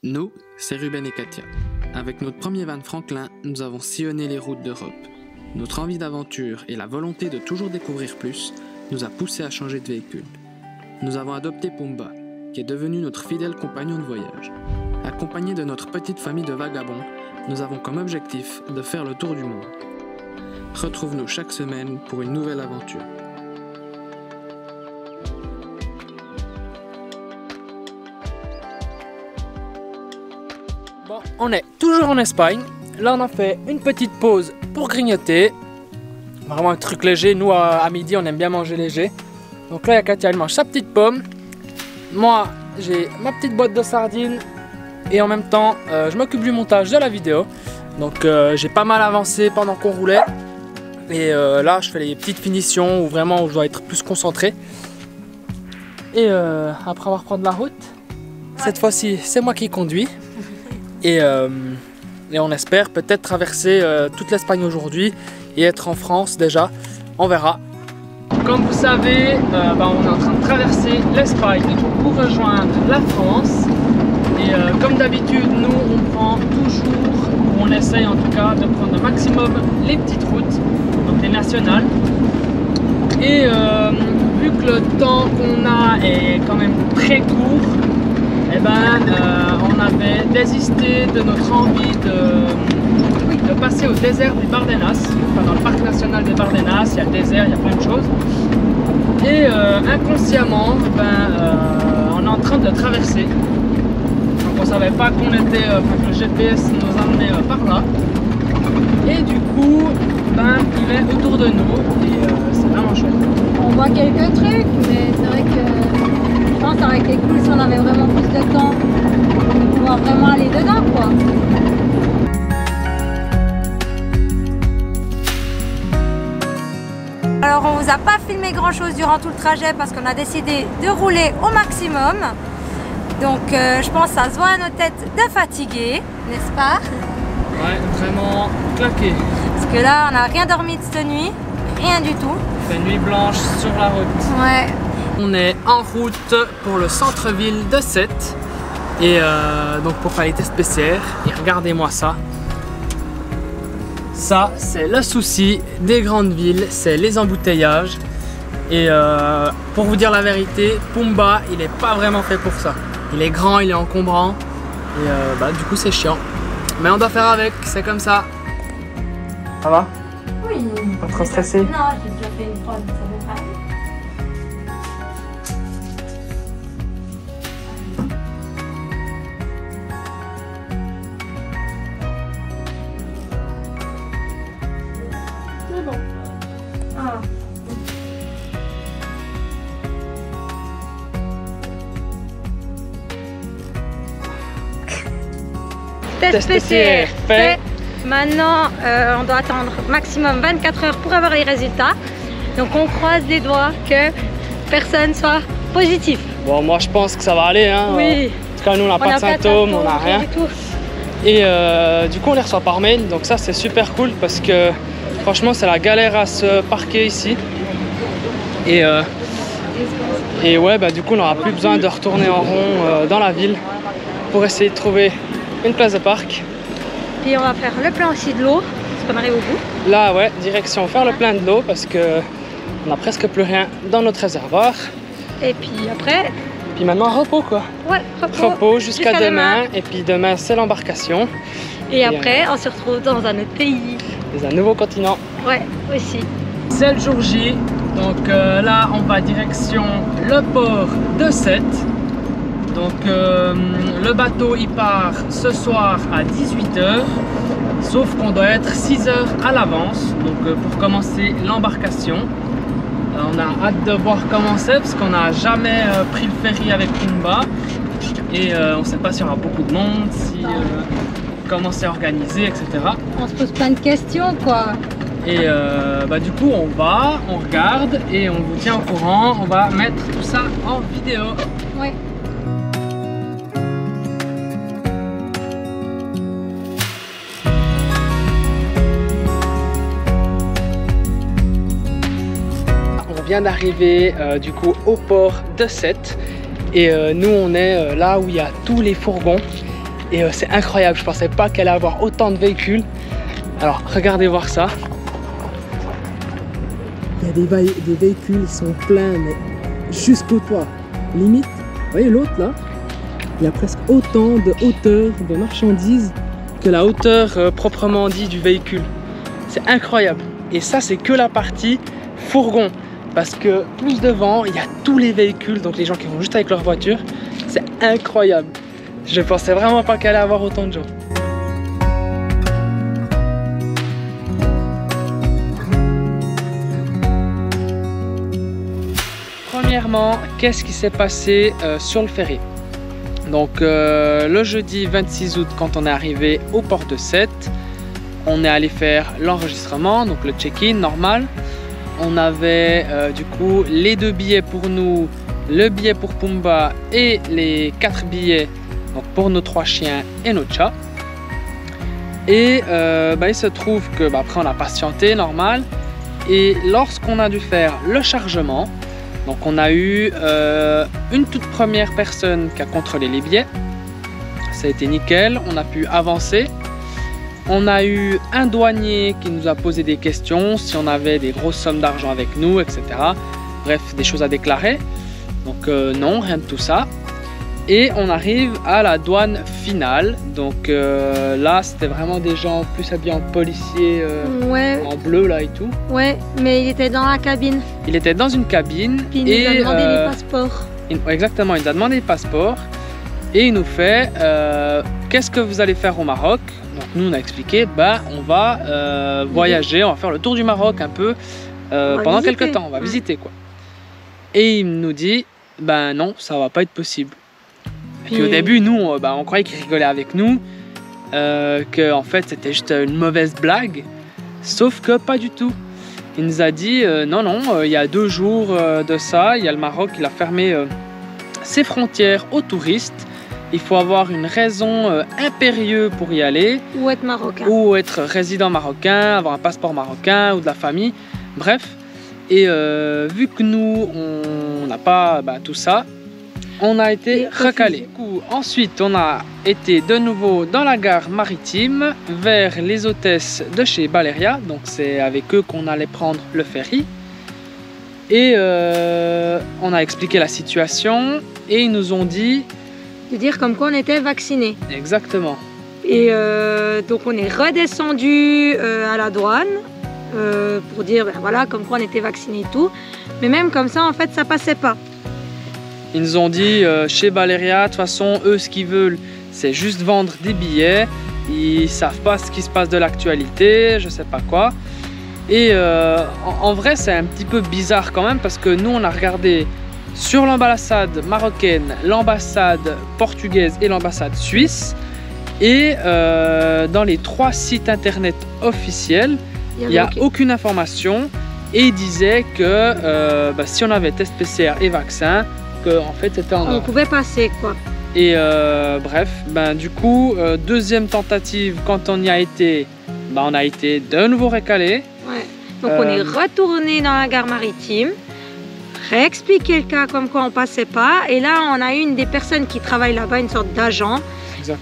Nous, c'est Ruben et Katia. Avec notre premier van Franklin, nous avons sillonné les routes d'Europe. Notre envie d'aventure et la volonté de toujours découvrir plus nous a poussés à changer de véhicule. Nous avons adopté Pumba, qui est devenu notre fidèle compagnon de voyage. Accompagné de notre petite famille de vagabonds, nous avons comme objectif de faire le tour du monde. Retrouve-nous chaque semaine pour une nouvelle aventure. Bon, on est toujours en Espagne. Là, on a fait une petite pause pour grignoter. Vraiment un truc léger. Nous, à midi, on aime bien manger léger. Donc là, Katia, elle mange sa petite pomme. Moi, j'ai ma petite boîte de sardines. Et en même temps, je m'occupe du montage de la vidéo. Donc, j'ai pas mal avancé pendant qu'on roulait. Et là, je fais les petites finitions où vraiment je dois être plus concentré. Et après, on va reprendre la route. Cette fois-ci, c'est moi qui conduis. Et on espère peut-être traverser toute l'Espagne aujourd'hui et être en France déjà. On verra. Comme vous savez, on est en train de traverser l'Espagne pour rejoindre la France. Et comme d'habitude, nous on prend toujours, ou on essaye en tout cas, de prendre au maximum les petites routes, donc les nationales. Et vu que le temps qu'on a est quand même très court, eh ben, on avait désisté de notre envie de passer au désert du Bardenas. Enfin, dans le parc national des Bardenas, il y a le désert, il y a plein de choses. Et inconsciemment, on est en train de le traverser. Donc on ne savait pas qu'on était, que le GPS nous amenait par là. Et du coup, il est autour de nous et c'est vraiment chouette. On voit quelques trucs, mais c'est vrai que je pense que ça aurait été cool si on avait vraiment plus de temps de pouvoir vraiment aller dedans, quoi. Alors on vous a pas filmé grand chose durant tout le trajet parce qu'on a décidé de rouler au maximum. Donc je pense que ça se voit à nos têtes de fatigués, n'est-ce pas? Ouais, vraiment claqué. Parce que là on n'a rien dormi de cette nuit, rien du tout. C'est nuit blanche sur la route. Ouais. On est en route pour le centre-ville de Sète et donc pour faire les tests PCR. Et regardez-moi ça. Ça, c'est le souci des grandes villes, c'est les embouteillages. Et pour vous dire la vérité, Pumba, il n'est pas vraiment fait pour ça. Il est grand, il est encombrant et du coup c'est chiant. Mais on doit faire avec, c'est comme ça. Ça va? Oui. Pas trop stressé? Non, j'ai déjà fait une fois, donc ça va pas aller. C'est bon. Ah. Test PCR fait. Maintenant, on doit attendre maximum 24 heures pour avoir les résultats. Donc on croise les doigts que personne soit positif. Bon, moi je pense que ça va aller. Hein. Oui. En tout cas, nous on n'a pas de symptômes, on n'a rien. Du tout. Et du coup on les reçoit par mail, donc ça c'est super cool parce que franchement c'est la galère à se parquer ici. Et ouais, du coup on n'aura plus besoin de retourner en rond dans la ville pour essayer de trouver une place de parc. Puis on va faire le plein aussi de l'eau, parce qu'on arrive au bout. Là ouais, direction faire le plein de l'eau parce que on n'a presque plus rien dans notre réservoir. Et puis après... Puis maintenant repos quoi. Ouais, repos jusqu'à demain. Et puis demain c'est l'embarcation. Et après on se retrouve dans un autre pays. Dans un nouveau continent. Ouais, aussi. C'est le jour J. Donc là on va direction le port de Sète. Donc le bateau il part ce soir à 18 h. Sauf qu'on doit être 6 heures à l'avance. Donc pour commencer l'embarcation. On a hâte de voir comment c'est parce qu'on n'a jamais pris le ferry avec Pumba et on ne sait pas s'il y aura beaucoup de monde, comment c'est organisé, etc. On se pose plein de questions quoi. Et du coup on regarde et on vous tient au courant, on va mettre tout ça en vidéo. Ouais. On vient d'arriver du coup au port de Sète et nous on est là où il y a tous les fourgons Et c'est incroyable, je pensais pas qu'elle allait avoir autant de véhicules. Alors regardez voir ça. Il y a des véhicules, ils sont pleins, mais jusqu'au toit. Limite, vous voyez l'autre là, il y a presque autant de hauteur de marchandises que la hauteur proprement dit du véhicule. C'est incroyable. Et ça, c'est que la partie fourgon. Parce que plus devant, il y a tous les véhicules, donc les gens qui vont juste avec leur voiture. C'est incroyable. Je pensais vraiment pas qu'elle allait avoir autant de gens. Premièrement, qu'est-ce qui s'est passé sur le ferry? Donc le jeudi 26 août, quand on est arrivé au port de Sète, on est allé faire l'enregistrement, donc le check-in normal. On avait du coup les 2 billets pour nous, le billet pour Pumba et les 4 billets donc pour nos 3 chiens et notre chat. Et il se trouve que après on a patienté normal. Et lorsqu'on a dû faire le chargement, donc on a eu une toute première personne qui a contrôlé les billets. Ça a été nickel, on a pu avancer. On a eu un douanier qui nous a posé des questions, si on avait des grosses sommes d'argent avec nous, etc. Bref, des choses à déclarer. Donc non, rien de tout ça. Et on arrive à la douane finale. Donc là, c'était vraiment des gens plus habillés en policier, ouais. En bleu là et tout. Ouais, mais il était dans la cabine. Il était dans une cabine. Puis il nous a demandé les passeports. Exactement, il nous a demandé les passeports. Et il nous fait, qu'est-ce que vous allez faire au Maroc? Donc nous, on a expliqué, on va voyager, on va faire le tour du Maroc un peu pendant quelques temps, on va visiter quoi. Et il nous dit, non, ça va pas être possible. Puis au début, nous, on croyait qu'il rigolait avec nous, que en fait c'était juste une mauvaise blague, sauf que pas du tout. Il nous a dit, non, il y a 2 jours de ça, il y a le Maroc, il a fermé ses frontières aux touristes. Il faut avoir une raison impérieuse pour y aller. Ou être marocain. Ou être résident marocain, avoir un passeport marocain ou de la famille. Bref. Et vu que nous, on n'a pas tout ça, on a été recalé. Du coup, ensuite, on a été de nouveau dans la gare maritime vers les hôtesses de chez Baleria. Donc c'est avec eux qu'on allait prendre le ferry. Et on a expliqué la situation et ils nous ont dit... de dire comme quoi on était vacciné. Exactement. Et donc on est redescendu à la douane pour dire voilà comme quoi on était vacciné et tout. Mais même comme ça en fait ça passait pas. Ils nous ont dit chez Baleria, de toute façon eux ce qu'ils veulent c'est juste vendre des billets. Ils savent pas ce qui se passe de l'actualité, je sais pas quoi. Et en vrai c'est un petit peu bizarre quand même parce que nous on a regardé sur l'ambassade marocaine, l'ambassade portugaise et l'ambassade suisse. Et dans les 3 sites internet officiels, il n'y a aucune information. Et ils disaient que si on avait test PCR et vaccin, que en fait c'était en ordre. On pouvait passer quoi. Et bref, du coup, deuxième tentative, quand on y a été, on a été de nouveau récalé. Ouais. Donc on est retourné dans la gare maritime. Réexpliquer le cas comme quoi on passait pas et là on a une des personnes qui travaille là-bas, une sorte d'agent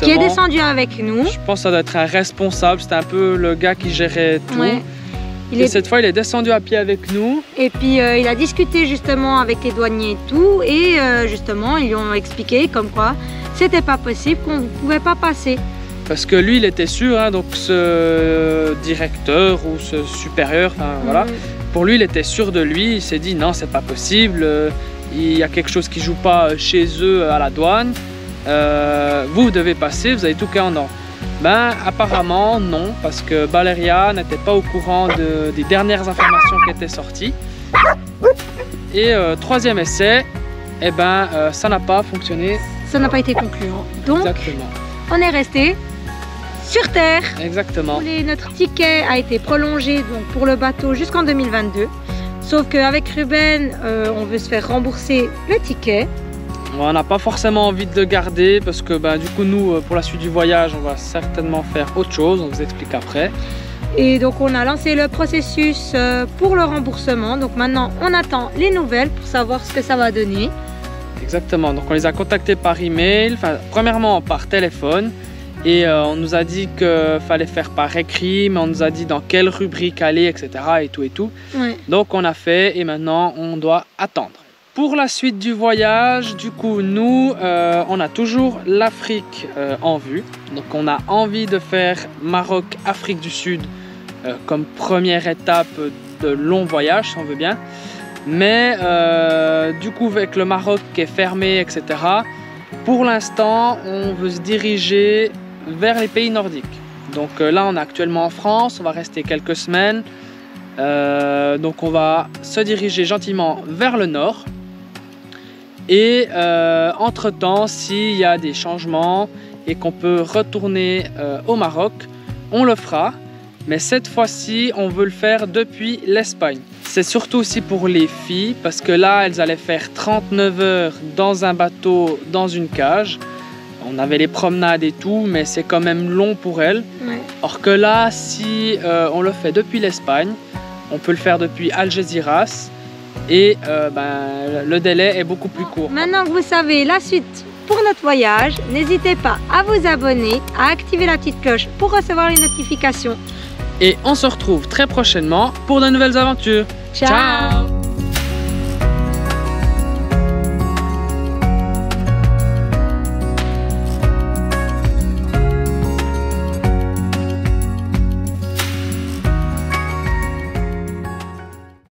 qui est descendu avec nous. Je pense que ça doit être un responsable, c'était un peu le gars qui gérait tout. Ouais. Cette fois il est descendu à pied avec nous. Et puis il a discuté justement avec les douaniers et tout et justement ils lui ont expliqué comme quoi c'était pas possible, qu'on ne pouvait pas passer. Parce que lui il était sûr, donc ce directeur ou ce supérieur, voilà. Pour lui, il était sûr de lui, il s'est dit non, c'est pas possible, il y a quelque chose qui joue pas chez eux à la douane, vous devez passer, vous avez tout cas en ordre. Apparemment non, parce que Baleria n'était pas au courant des dernières informations qui étaient sorties. Et 3e essai, ça n'a pas fonctionné. Ça n'a pas été concluant. Donc, exactement. On est resté sur terre. Exactement. Notre ticket a été prolongé donc, pour le bateau jusqu'en 2022. Sauf qu'avec Ruben, on veut se faire rembourser le ticket. On n'a pas forcément envie de le garder parce que du coup nous, pour la suite du voyage, on va certainement faire autre chose. On vous explique après. Et donc on a lancé le processus pour le remboursement. Donc maintenant on attend les nouvelles pour savoir ce que ça va donner. Exactement. Donc on les a contactés par email. Premièrement par téléphone. Et on nous a dit qu'il fallait faire par écrit, mais on nous a dit dans quelle rubrique aller, etc. et tout et tout. Ouais. Donc on a fait et maintenant on doit attendre. Pour la suite du voyage, du coup, nous, on a toujours l'Afrique en vue. Donc on a envie de faire Maroc, Afrique du Sud comme première étape de long voyage, si on veut bien. Mais du coup, avec le Maroc qui est fermé, etc., pour l'instant, on veut se diriger vers les pays nordiques. Donc là, on est actuellement en France, on va rester quelques semaines. Donc on va se diriger gentiment vers le nord. Et entre-temps, s'il y a des changements et qu'on peut retourner au Maroc, on le fera. Mais cette fois-ci, on veut le faire depuis l'Espagne. C'est surtout aussi pour les filles, parce que là, elles allaient faire 39 heures dans un bateau, dans une cage. On avait les promenades et tout, mais c'est quand même long pour elles. Ouais. Or que là, si on le fait depuis l'Espagne, on peut le faire depuis Algeciras. Et le délai est beaucoup plus court. Maintenant que vous savez la suite pour notre voyage, n'hésitez pas à vous abonner, à activer la petite cloche pour recevoir les notifications. Et on se retrouve très prochainement pour de nouvelles aventures. Ciao.